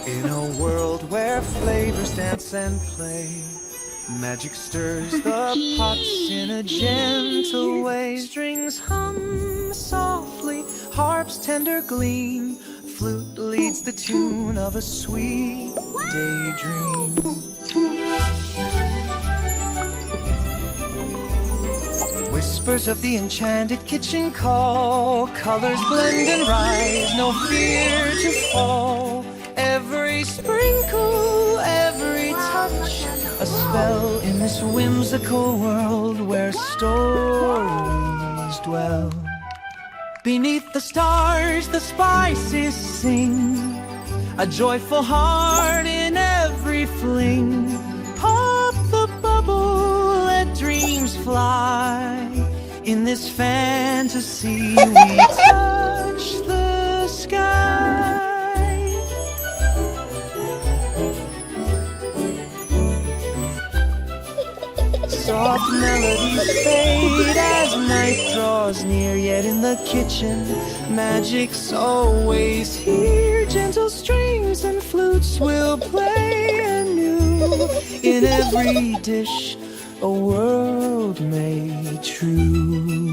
In a world where flavors dance and play, magic stirs the pots in a gentle way. Strings hum softly, harp's tender gleam, flute leads the tune of a sweet daydream. Whispers of the enchanted kitchen call, colors blend and rise, no fear to fall. Every sprinkle, every touch, a spell in this whimsical world where stories dwell. Beneath the stars, the spices sing, a joyful heart in every fling. Pop the bubble, let dreams fly. In this fantasy, we touch the sky. Soft melodies fade as night draws near, yet in the kitchen, magic's always here. Gentle strings and flutes will play anew. In every dish, a world made true.